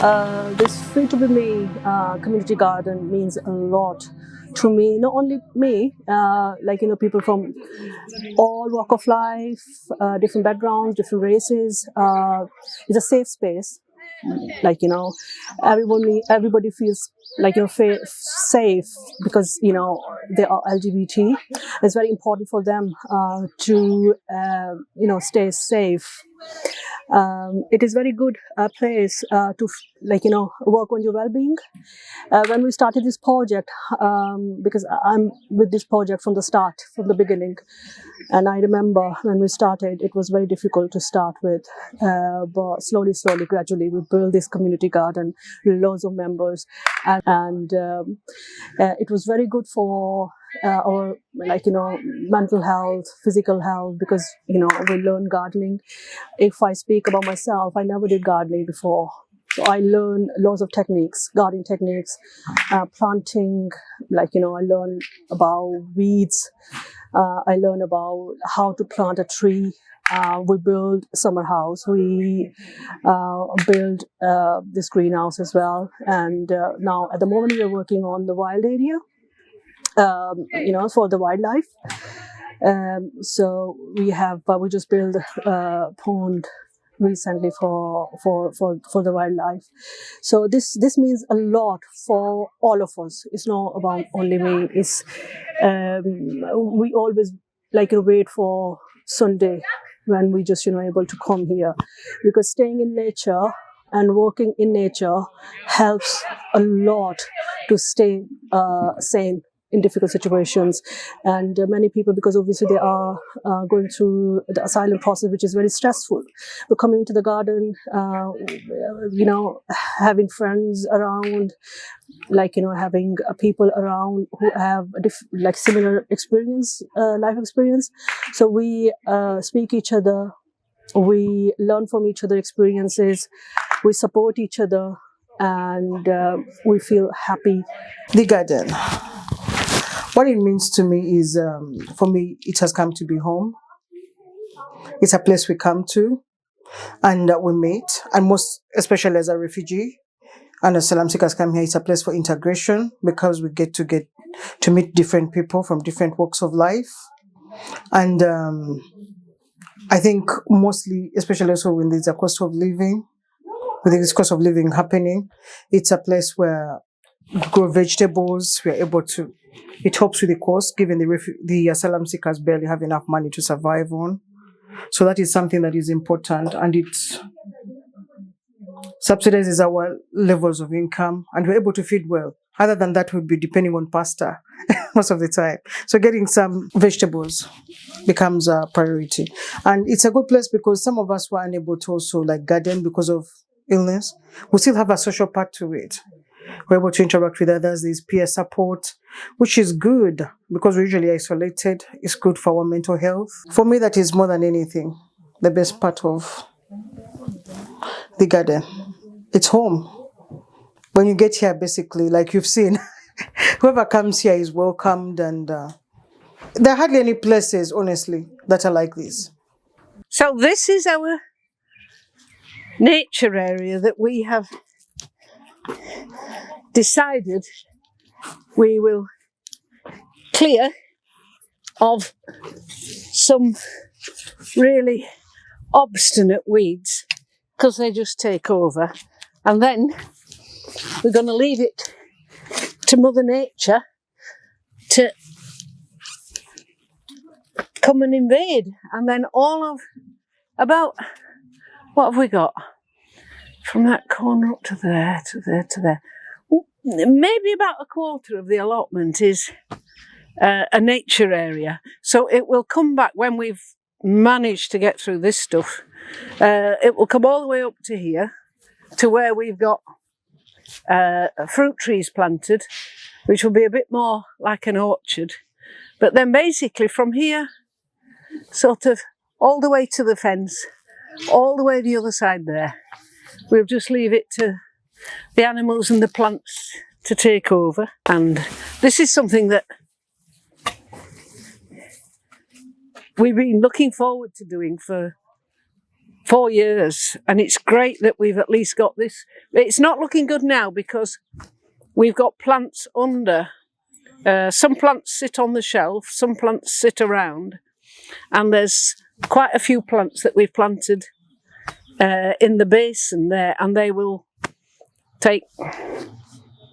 This Free2B-Me community garden means a lot to me. Not only me, people from all walk of life, different backgrounds, different races. It's a safe space. Everybody feels safe because they are LGBT. It's very important for them to stay safe. It is very good place to work on your well-being. When we started this project, because I'm with this project from the start, from the beginning, and I remember when we started, it was very difficult to start with, but slowly, gradually, we built this community garden, loads of members, and it was very good for our mental health, physical health, because we learn gardening. If I speak about myself, I never did gardening before. So I learned lots of techniques, gardening techniques, planting, I learned about weeds. I learned about how to plant a tree. We build summer house. We build this greenhouse as well. And now at the moment we are working on the wild area, for the wildlife. So we just built a pond recently for the wildlife. So this means a lot for all of us. It's not about only me. It's we always wait for Sunday when we just able to come here, because staying in nature and working in nature helps a lot to stay sane in difficult situations. And many people, because obviously they are going through the asylum process, which is very stressful, but coming to the garden, having friends around, having people around who have similar experience, life experience. So we speak each other, we learn from each other experiences, we support each other, and we feel happy. The garden. What it means to me is, for me, it has come to be home. It's a place we come to and we meet, and most especially as a refugee and asylum seekers come here, it's a place for integration because we get to meet different people from different walks of life. And I think mostly, especially also when there's a cost of living, with this cost of living happening, it's a place where we grow vegetables. We are able to. It helps with the cost, given the asylum seekers barely have enough money to survive on. So that is something that is important, and it subsidizes our levels of income, and we're able to feed well. Other than that, we'd be depending on pasta most of the time. So getting some vegetables becomes a priority. And it's a good place because some of us were unable to also garden because of illness. We still have a social part to it. We're able to interact with others. There's peer support, which is good because we're usually isolated. It's good for our mental health. For me, that is more than anything the best part of the garden. It's home. When you get here, basically, like you've seen, whoever comes here is welcomed, and there are hardly any places, honestly, that are like this. So this is our nature area that we have decided we will clear of some really obstinate weeds because they just take over, and then we're going to leave it to Mother Nature to come and invade. And then about what have we got from that corner up to there, to there, to there. Maybe about a quarter of the allotment is a nature area. So it will come back when we've managed to get through this stuff. It will come all the way up to here, to where we've got fruit trees planted, which will be a bit more like an orchard. But then basically from here, sort of all the way to the fence, all the way the other side there, we'll just leave it to the animals and the plants to take over. And this is something that we've been looking forward to doing for 4 years, and it's great that we've at least got this. It's not looking good now because we've got plants under. Some plants sit on the shelf, some plants sit around, and there's quite a few plants that we've planted in the basin there, and they will take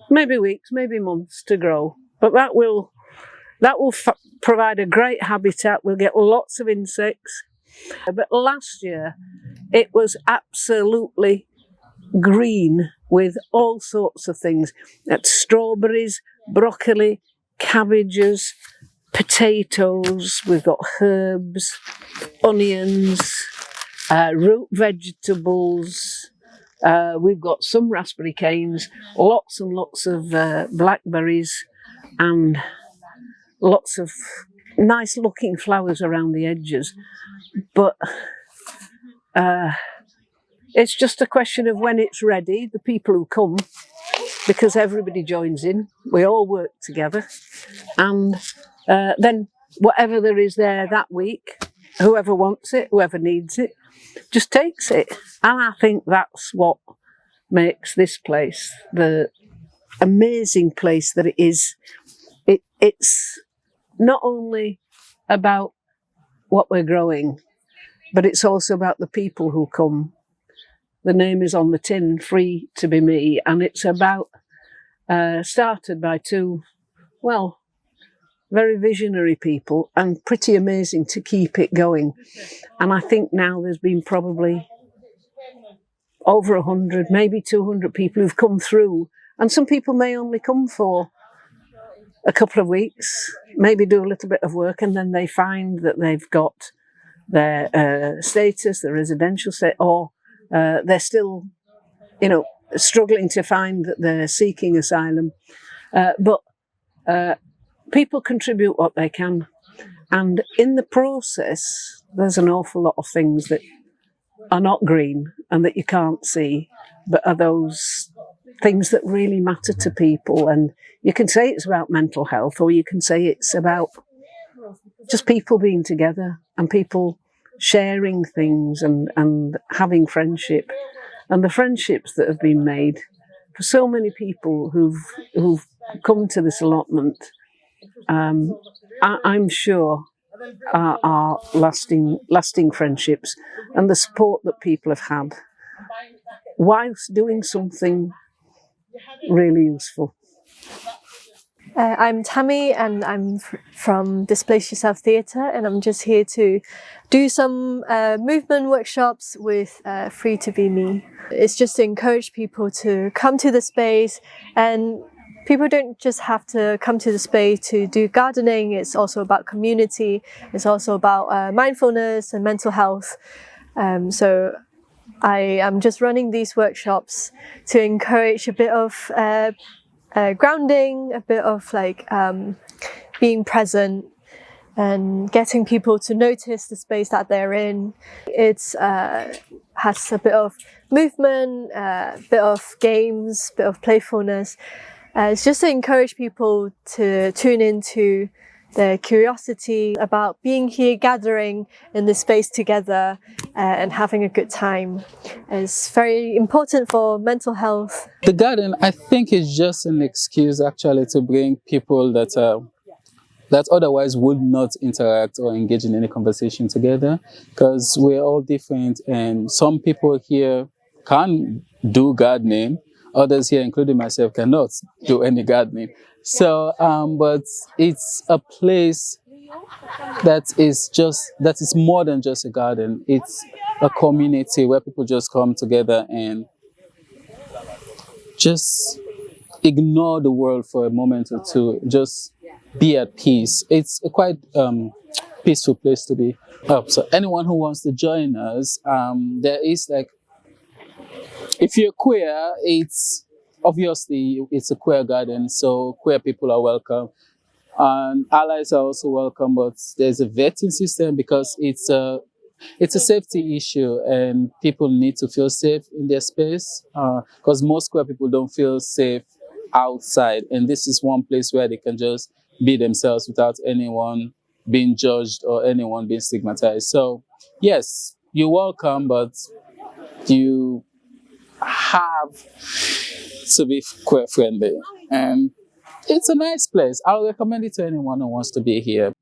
maybe weeks, maybe months to grow. But that will provide a great habitat. We'll get lots of insects. But last year, it was absolutely green with all sorts of things. That's strawberries, broccoli, cabbages, potatoes. We've got herbs, onions, root vegetables. We've got some raspberry canes, lots and lots of blackberries, and lots of nice looking flowers around the edges. But it's just a question of when it's ready, the people who come, because everybody joins in, we all work together, and then whatever there is there that week, whoever wants it, whoever needs it, just takes it. And I think that's what makes this place the amazing place that it is. It's not only about what we're growing, but it's also about the people who come. The name is on the tin, Free2B-Me, and it's about, started by two, well, very visionary people, and pretty amazing to keep it going. And I think now there's been probably over 100, maybe 200 people who've come through, and some people may only come for a couple of weeks, maybe do a little bit of work, and then they find that they've got their status, their residential status, or they're still, struggling to find that they're seeking asylum. But people contribute what they can. And in the process, there's an awful lot of things that are not green and that you can't see, but are those things that really matter to people. And you can say it's about mental health, or you can say it's about just people being together and people sharing things and having friendship. And the friendships that have been made for so many people who've come to this allotment, I'm sure are lasting friendships, and the support that people have had whilst doing something really useful. I'm Tammy, and I'm from Displace Yourself Theatre, and I'm just here to do some movement workshops with Free2B-Me. It's just to encourage people to come to the space, and people don't just have to come to the space to do gardening. It's also about community. It's also about mindfulness and mental health. So I am just running these workshops to encourage a bit of grounding, a bit of being present, and getting people to notice the space that they're in. It's has a bit of movement, a bit of games, a bit of playfulness. It's just to encourage people to tune into their curiosity about being here, gathering in this space together and having a good time. It's very important for mental health. The garden, I think, is just an excuse actually to bring people that otherwise would not interact or engage in any conversation together, because we're all different, and some people here can do gardening, others here, including myself, cannot do any gardening. So, but it's a place that is more than just a garden. It's a community where people just come together and just ignore the world for a moment or two, just be at peace. It's a quite peaceful place to be. So anyone who wants to join us, there is if you're queer, it's obviously it's a queer garden, so queer people are welcome. And allies are also welcome, but there's a vetting system because it's a safety issue, and people need to feel safe in their space, because most queer people don't feel safe outside, and this is one place where they can just be themselves without anyone being judged or anyone being stigmatized. So yes, you're welcome, but you have to be queer friendly. And it's a nice place. I'll recommend it to anyone who wants to be here.